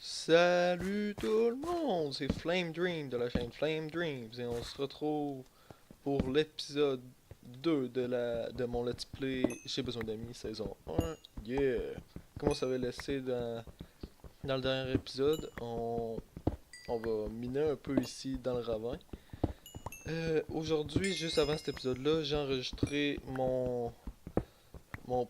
Salut tout le monde, c'est Flame Dream de la chaîne Flame Dreams et on se retrouve pour l'épisode 2 de mon Let's Play J'ai besoin d'amis saison 1. Yeah! Comme on s'avait laissé dans le dernier épisode, on va miner un peu ici dans le ravin. Aujourd'hui, juste avant cet épisode-là, j'ai enregistré mon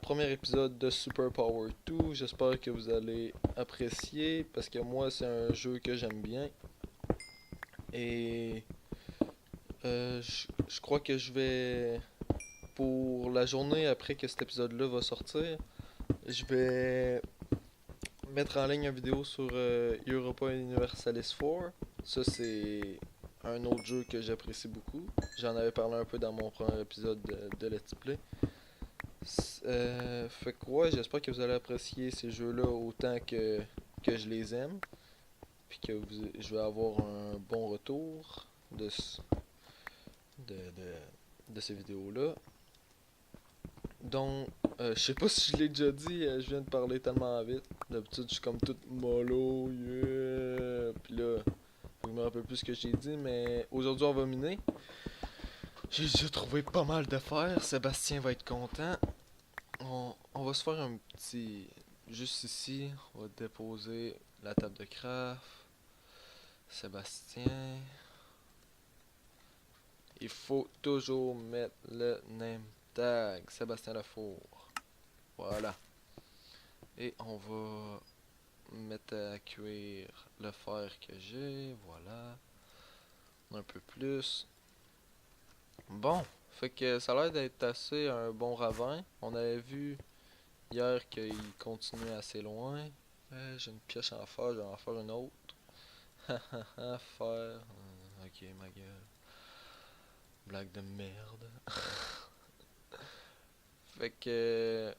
premier épisode de Super Power 2. J'espère que vous allez apprécier parce que moi, c'est un jeu que j'aime bien. Et je crois que je vais, pour la journée après que cet épisode-là va sortir, je vais mettre en ligne une vidéo sur Europa Universalis 4. Ça, c'est un autre jeu que j'apprécie beaucoup. J'en avais parlé un peu dans mon premier épisode de Let's Play. Fait que ouais, j'espère que vous allez apprécier ces jeux-là autant que je les aime. Puis que je vais avoir un bon retour de, de, de ces vidéos-là. Donc, je sais pas si je l'ai déjà dit, je viens de parler tellement vite. D'habitude, je suis comme tout mollo, yeah. Puis là, je me rappelle plus ce que j'ai dit, mais aujourd'hui, on va miner. J'ai déjà trouvé pas mal de fer. Sébastien va être content. On va se faire un petit. Juste ici, on va déposer la table de craft. Sébastien. Il faut toujours mettre le name tag. Sébastien Lafour. Voilà. Et on va mettre à cuire le fer que j'ai. Voilà. Un peu plus. Bon. Fait que ça a l'air d'être assez un bon ravin. On avait vu hier qu'il continuait assez loin. J'ai une pioche en fer, je vais en faire une autre. Hahaha, fer. Ok, ma gueule. Blague de merde. Fait que.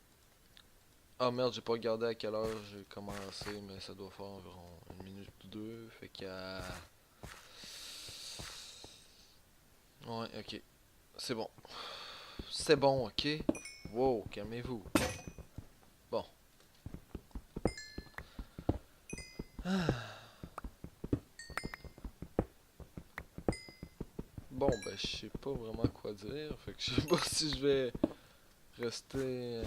Ah merde, j'ai pas regardé à quelle heure j'ai commencé, mais ça doit faire environ une minute ou deux. Fait qu'à. Ouais, ok. C'est bon. C'est bon, ok. Wow, calmez-vous. Bon. Bon, ben, je sais pas vraiment quoi dire. Fait que je sais pas si je vais rester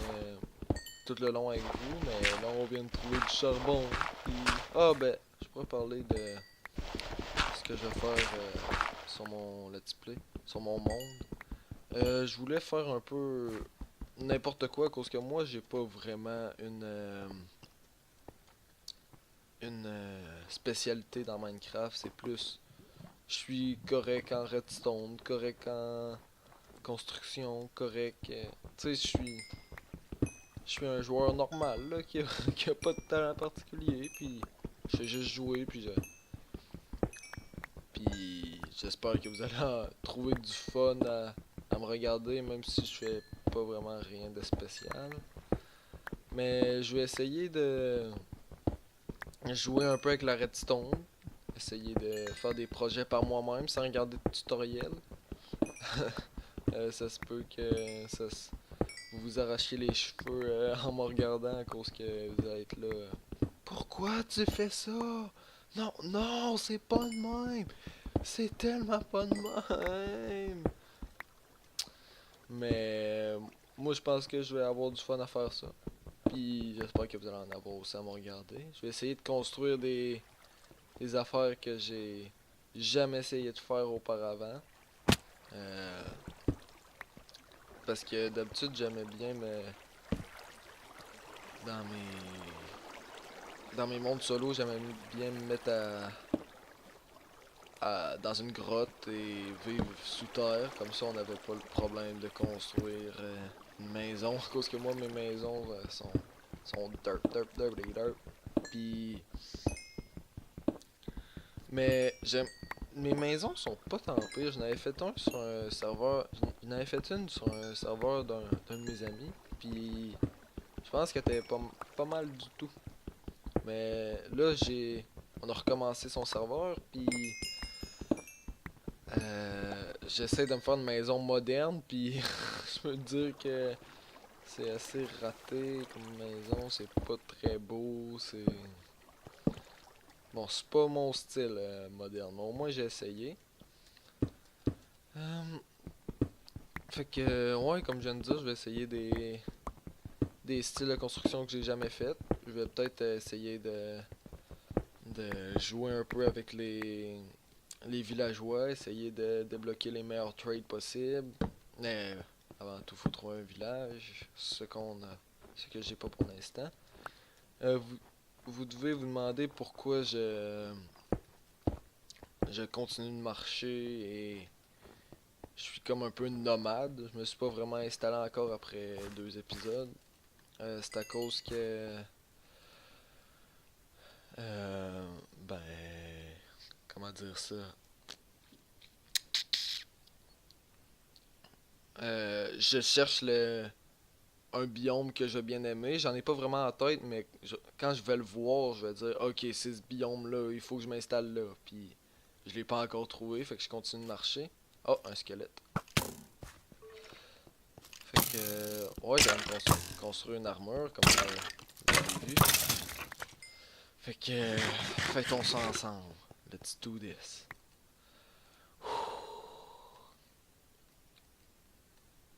tout le long avec vous, mais là, on vient de trouver du charbon. Puis... Ah, ben, je pourrais parler de ce que je vais faire sur mon Let's Play, sur mon monde. Je voulais faire un peu n'importe quoi, à cause que moi, j'ai pas vraiment une spécialité dans Minecraft. C'est plus, je suis correct en redstone, correct en construction, correct. Tu sais, je suis un joueur normal là, qui a pas de talent particulier. Puis je fais juste jouer, puis j'espère que vous allez trouver du fun à me regarder, même si je fais pas vraiment rien de spécial. Mais je vais essayer de jouer un peu avec la redstone. Essayer de faire des projets par moi-même sans regarder de tutoriel. Ça se peut que vous vous arrachiez les cheveux en me regardant à cause que vous allez être là. Pourquoi tu fais ça? Non, non, c'est pas de même. C'est tellement pas de même. Mais moi, je pense que je vais avoir du fun à faire ça. Puis j'espère que vous allez en avoir aussi à me regarder. Je vais essayer de construire des affaires que j'ai jamais essayé de faire auparavant. Euh, Parce que d'habitude, j'aimais bien dans mes mondes solo, j'aimais bien me mettre dans une grotte et vivre sous terre. Comme ça, on n'avait pas le problème de construire une maison. À cause que moi, mes maisons sont dirt. Puis, mais mes maisons sont pas tant pires. J'en avais fait un sur un serveur. J'en avais fait une sur un serveur d'un de mes amis. Puis, je pense qu'elle était pas mal du tout. Mais là, on a recommencé son serveur. Puis, j'essaie de me faire une maison moderne. Puis, je peux te dire que c'est assez raté comme maison. C'est pas très beau. Bon, c'est pas mon style moderne, mais au moins j'ai essayé. Euh, Fait que, ouais, comme je viens de dire, je vais essayer des styles de construction que j'ai jamais fait. Je vais peut-être essayer de jouer un peu avec les villageois, essayer de débloquer les meilleurs trades possibles. Mais avant tout, faut trouver un village, ce que j'ai pas pour l'instant. Vous devez vous demander pourquoi je continue de marcher et je suis comme un peu nomade. Je me suis pas vraiment installé encore après 2 épisodes. C'est à cause que ben comment dire ça? Je cherche un biome que j'ai bien aimé. J'en ai pas vraiment en tête, mais quand je vais le voir, je vais dire ok, c'est ce biome-là, il faut que je m'installe là. Puis je l'ai pas encore trouvé, fait que je continue de marcher. Oh, un squelette. Fait que ouais, j'ai construire une armure, comme vous l'avez vu. Fait que faisons ça ensemble. Let's do this.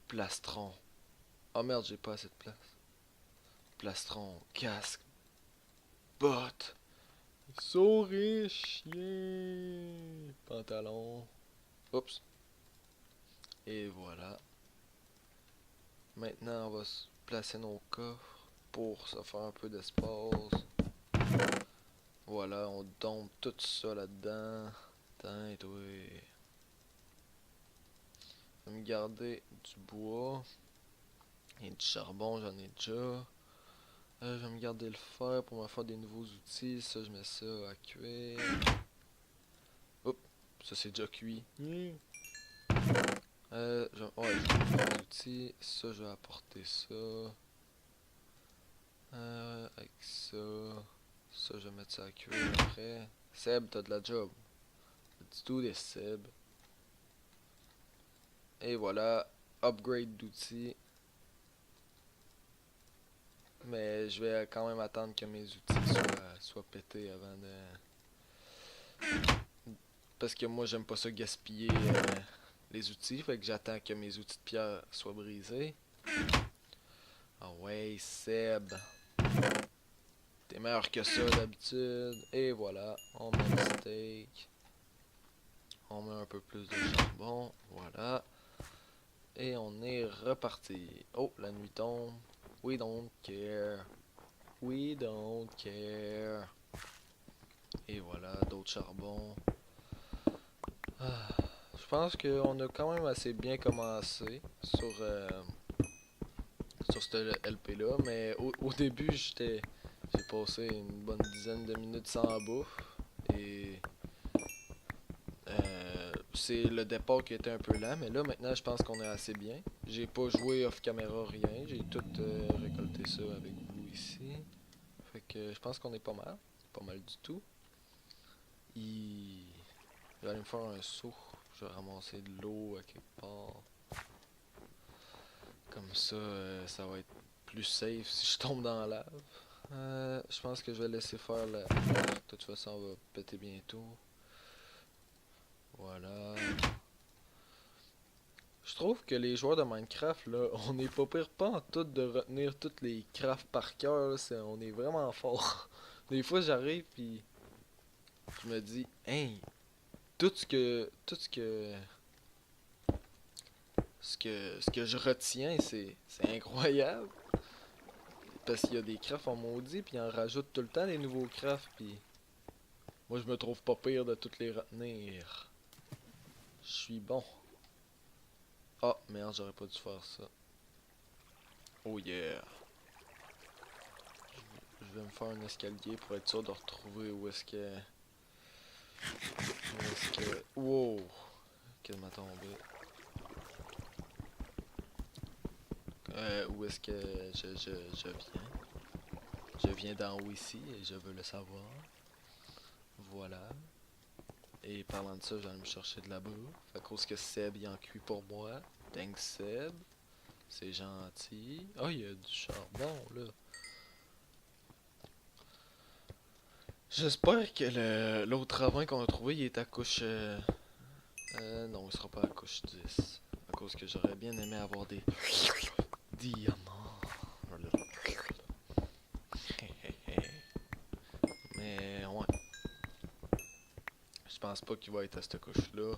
Plastron. Oh merde, j'ai pas assez de place. Plastron, casque, bottes. Souris, chien. Pantalon. Oups. Et voilà. Maintenant, on va placer nos coffres pour se faire un peu d'espace. Voilà, on dompe tout ça là-dedans. Tain, toi. Je vais me garder du bois. Et du charbon, j'en ai déjà. Je vais me garder le fer pour me faire des nouveaux outils. Ça, je mets ça à cuire. Oups, ça c'est déjà cuit. Ouais, je vais me faire des outils. Ça, je vais apporter ça. Avec ça. Ça, je vais mettre ça à cuire après. Seb, t'as de la job. Let's do this, Seb. Et voilà, upgrade d'outils. Mais je vais quand même attendre que mes outils soient pétés avant de... Parce que moi, j'aime pas ça gaspiller les outils. Fait que j'attends que mes outils de pierre soient brisés. Ah ouais, Seb. T'es meilleur que ça d'habitude. Et voilà, on met le steak. On met un peu plus de charbon. Voilà. Et on est reparti. Oh, la nuit tombe. We don't care. We don't care. Et voilà, d'autres charbons. Ah, je pense qu'on a quand même assez bien commencé sur cette LP là, mais au début j'ai passé une bonne dizaine de minutes sans bouffe et c'est le départ qui était un peu lent, mais là maintenant je pense qu'on est assez bien. J'ai pas joué off caméra rien, j'ai tout récolté ça avec vous ici. Fait que je pense qu'on est pas mal du tout. Il... Je vais aller me faire un saut, je vais ramasser de l'eau à quelque part. Comme ça, ça va être plus safe si je tombe dans la lave. Je pense que je vais laisser faire la... De toute façon, on va péter bientôt. Voilà. Je trouve que les joueurs de Minecraft, là, on n'est pas pire pas en tout de retenir toutes les crafts par cœur. On est vraiment fort. Des fois, j'arrive puis je me dis, hey, ce que je retiens, c'est incroyable. Parce qu'il y a des crafts en maudit, puis ils en rajoutent tout le temps des nouveaux crafts, puis moi je me trouve pas pire de toutes les retenir. Je suis bon. Ah, merde, j'aurais pas dû faire ça. Oh yeah. Je vais me faire un escalier pour être sûr de retrouver où est-ce que... Où est-ce que... Wow! Qu'elle m'a tombé. Où est-ce que je viens? Je viens d'en haut ici et je veux le savoir. Voilà. Et parlant de ça, j'allais me chercher de la bouffe. À cause que Seb y en cuit pour moi. Thanks Seb. C'est gentil. Oh, il y a du charbon là. J'espère que l'autre ravin qu'on a trouvé, il est à couche... non, il sera pas à couche 10. À cause que j'aurais bien aimé avoir des diamants. Mais ouais, je pense pas qu'il va être à cette couche-là.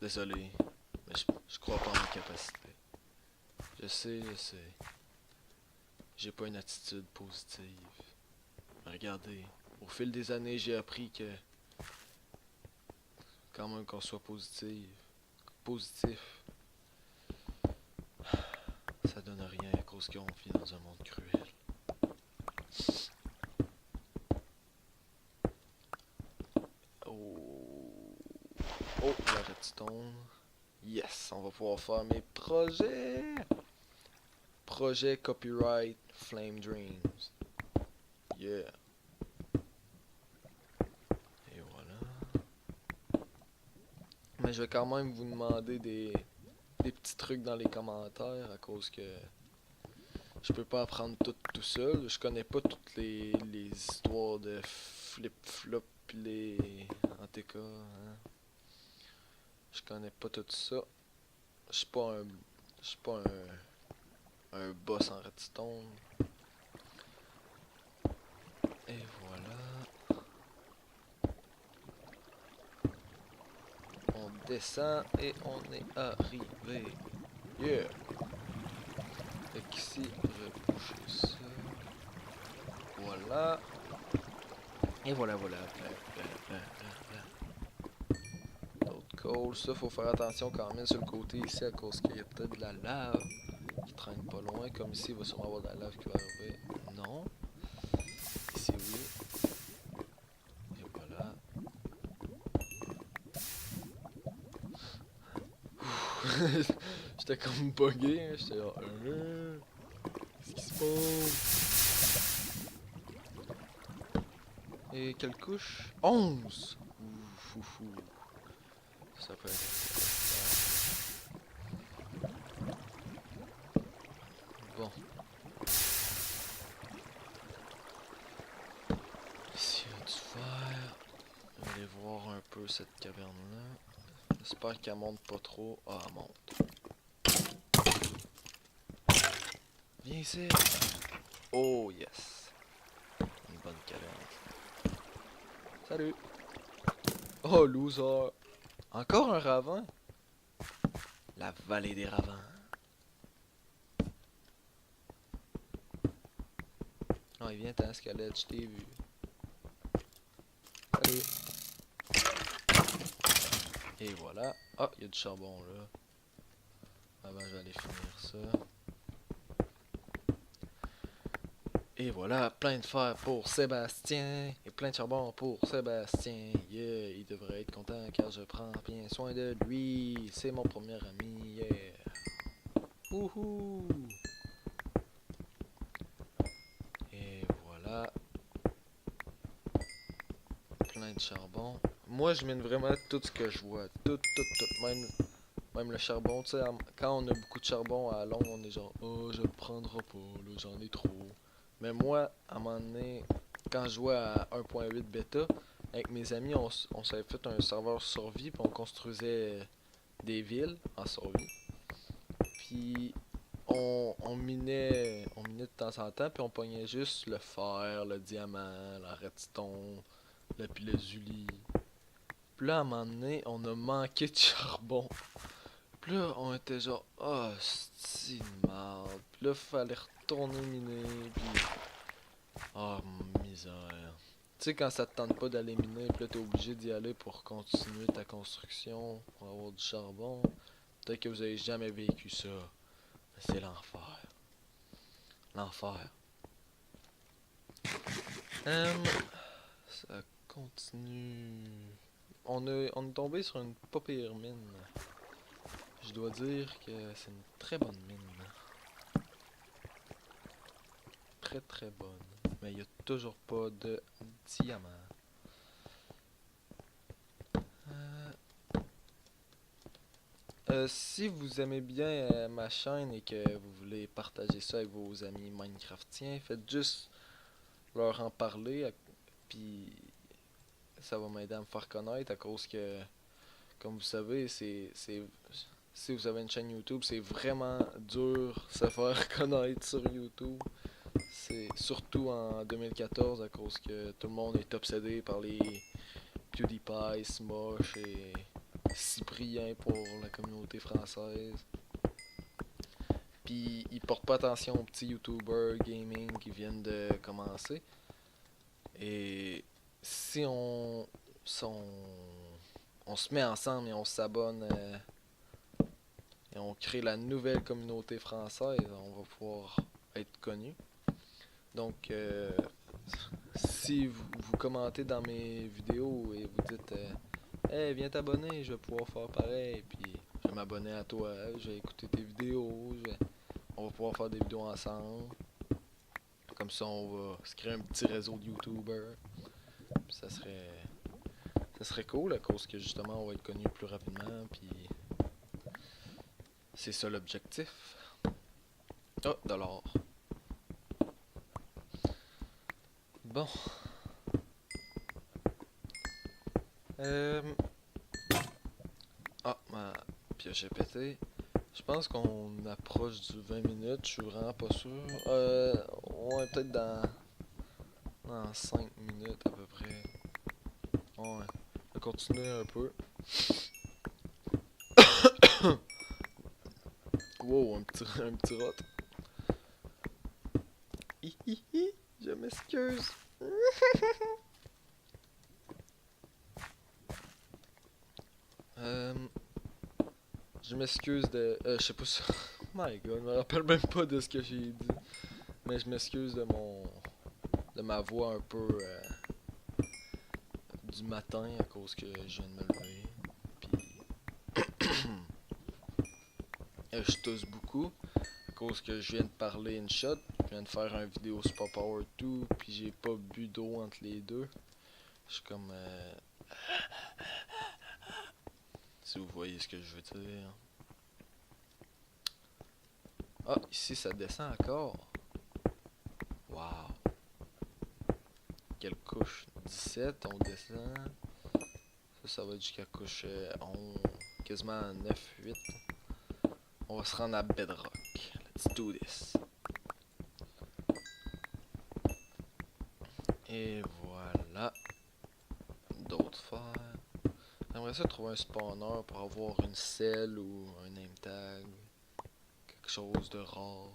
Désolé, mais je crois pas en mes capacités. Je sais. J'ai pas une attitude positive. Mais regardez, au fil des années, j'ai appris que quand même qu'on soit positif, ça donne rien à cause qu'on vit dans un monde cruel. Oh, oh, la redstone. Yes, on va pouvoir faire mes projets. Projet copyright Flame Dreams. Yeah. Et voilà. Mais je vais quand même vous demander des petits trucs dans les commentaires à cause que je peux pas apprendre tout seul. Je connais pas toutes les histoires de flip-flop pis les... En tout cas, hein. Je connais pas tout ça. Je suis pas un... Je suis pas un boss en redstone. Et voilà. On descend et on est arrivé. Yeah! Fait qu'ici, je vais boucher ça. Voilà. Et voilà. D'autres coal. Ça, faut faire attention quand même sur le côté ici à cause qu'il y a peut-être de la lave qui traîne pas loin. Comme ici, il va sûrement avoir de la lave qui va arriver. Non. Ici, oui. Et voilà. J'étais comme bugué, hein. J'étais là. Qu'est-ce qui se passe? Et quelle couche? 11! Ouf. Ça peut être... Bon. Ici, il y a du fer. On va aller voir un peu cette caverne-là. J'espère qu'elle monte pas trop. Ah, elle monte. Viens ici. Oh, yes. Une bonne caverne. Salut. Oh, loser. Encore un ravin? La vallée des ravins. Oh, il vient t'en squelette, je t'ai vu. Salut. Et voilà. Ah, il y a du charbon là. Avant, je vais aller finir ça. Et voilà, plein de fer pour Sébastien. Et plein de charbon pour Sébastien. Yeah, il devrait être content car je prends bien soin de lui. C'est mon premier ami. Yeah. Wouhou. Et voilà. Plein de charbon. Moi, je mine vraiment tout ce que je vois. Tout. Même le charbon, tu sais, quand on a beaucoup de charbon à longue, on est genre, oh, je le prendrai pas, là, j'en ai trop. Mais moi, à un moment donné, quand je jouais à 1.8 bêta, avec mes amis, on s'avait fait un serveur survie, puis on construisait des villes en survie. Puis on minait de temps en temps, puis on pognait juste le fer, le diamant, la redstone, le lazuli. Puis là, à un moment donné, on a manqué de charbon. Puis là, on était genre, oh, c'est marde. Puis là, fallait retourner miner, puis... Oh, misère. Tu sais, quand ça te tente pas d'aller miner, puis là, t'es obligé d'y aller pour continuer ta construction, pour avoir du charbon. Peut-être que vous avez jamais vécu ça. Mais c'est l'enfer. L'enfer. Ça continue... On est tombé sur une pas pire mine. Je dois dire que c'est une très bonne mine. Très bonne. Mais il n'y a toujours pas de diamant. Si vous aimez bien ma chaîne et que vous voulez partager ça avec vos amis Minecraftiens, faites juste leur en parler. Puis ça va m'aider à me faire connaître à cause que, comme vous savez, si vous avez une chaîne YouTube, c'est vraiment dur de se faire connaître sur YouTube. C'est surtout en 2014 à cause que tout le monde est obsédé par les PewDiePie, Smosh et Cyprien pour la communauté française. Puis ils portent pas attention aux petits YouTubers gaming qui viennent de commencer. Et si on se met ensemble et on s'abonne et on crée la nouvelle communauté française, on va pouvoir être connu. Donc, si vous commentez dans mes vidéos et vous dites hey, viens t'abonner, je vais pouvoir faire pareil, puis je vais m'abonner à toi, je vais écouter tes vidéos, on va pouvoir faire des vidéos ensemble. Comme ça, on va se créer un petit réseau de YouTubers. Puis ça serait cool à cause que justement on va être connu plus rapidement, puis c'est ça l'objectif. Oh, $. Bon. Ah, ma pioche est pétée. Je pense qu'on approche du 20 minutes, je suis vraiment pas sûr. Ouais, peut-être dans 5 minutes à peu près. Ouais, on va continuer un peu. Wow, un petit rot. Hihihi, je m'excuse. Je m'excuse de... je sais pas si... My god, je me rappelle même pas de ce que j'ai dit. Mais je m'excuse de ma voix un peu du matin à cause que je viens de me lever. Puis je tousse beaucoup à cause que je viens de parler une shot. Je viens de faire un vidéo Super Power 2 puis j'ai pas bu d'eau entre les deux. Je suis comme si vous voyez ce que je veux dire. Ah, ici ça descend encore. Wow. Quelle couche? 17, on descend. Ça va être jusqu'à couche 11, quasiment 9, 8. On va se rendre à Bedrock. Let's do this. Et voilà. D'autres fers. J'aimerais ça trouver un spawner pour avoir une selle ou un name tag. Quelque chose de rare.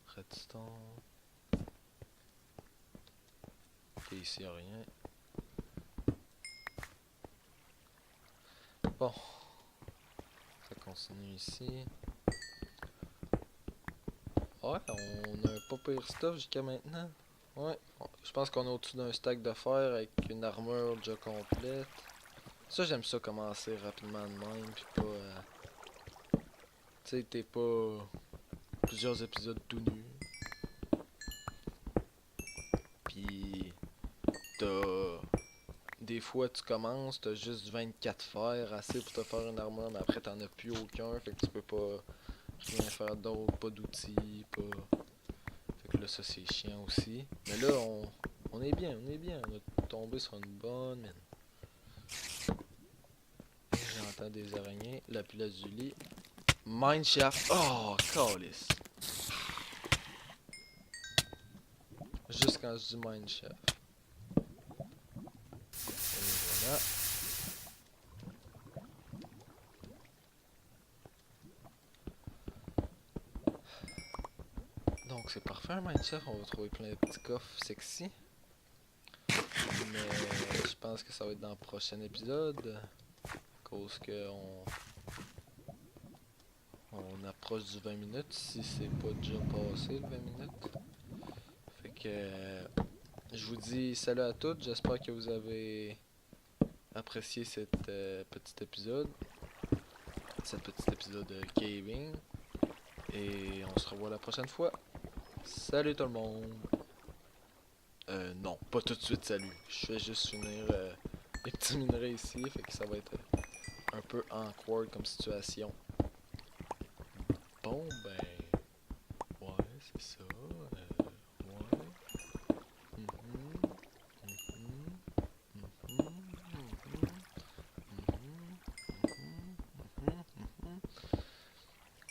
Redstone. Ok, ici y'a rien. Bon. Ça continue ici. Ouais, on a un pas pire stuff jusqu'à maintenant. Ouais, je pense qu'on est au-dessus d'un stack de fer avec une armure déjà complète. Ça, j'aime ça commencer rapidement de même, pis pas... tu sais, t'es pas plusieurs épisodes tout nus. Pis t'as... Des fois, tu commences, t'as juste 24 fers, assez pour te faire une armure, mais après t'en as plus aucun, fait que tu peux pas rien faire d'autre, pas d'outils, pas... Fait que là, ça c'est chiant aussi. Mais là, on est bien, on est bien. On a tombé sur une bonne mine. J'entends des araignées. La place du lit. Mineshaft. Oh, calice. Juste quand je dis mineshaft. Et voilà. Donc c'est parfait un mineshaft. On va trouver plein de petits coffres sexy. Mais je pense que ça va être dans le prochain épisode. À cause que on approche du 20 minutes. Si c'est pas déjà passé le 20 minutes. Fait que je vous dis salut à toutes. J'espère que vous avez apprécié cet petit épisode. Cet petit épisode de caving. Et on se revoit la prochaine fois. Salut tout le monde. Non, pas tout de suite salut. Je fais juste finir les petits minerais ici. Fait que ça va être un peu awkward comme situation. Bon ben... Ouais, c'est ça. Ouais.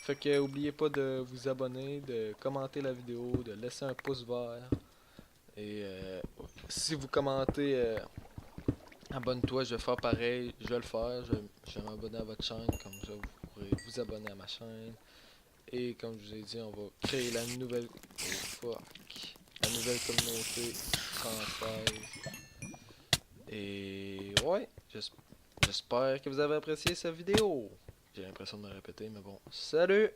Fait que oubliez pas de vous abonner, de commenter la vidéo, de laisser un pouce vert. Et si vous commentez abonne-toi, je vais faire pareil, je vais le faire, je vais m'abonner à votre chaîne, comme ça vous pourrez vous abonner à ma chaîne. Et comme je vous ai dit, on va créer la nouvelle la nouvelle communauté française. Et ouais, j'espère que vous avez apprécié cette vidéo. J'ai l'impression de me répéter, mais bon. Salut!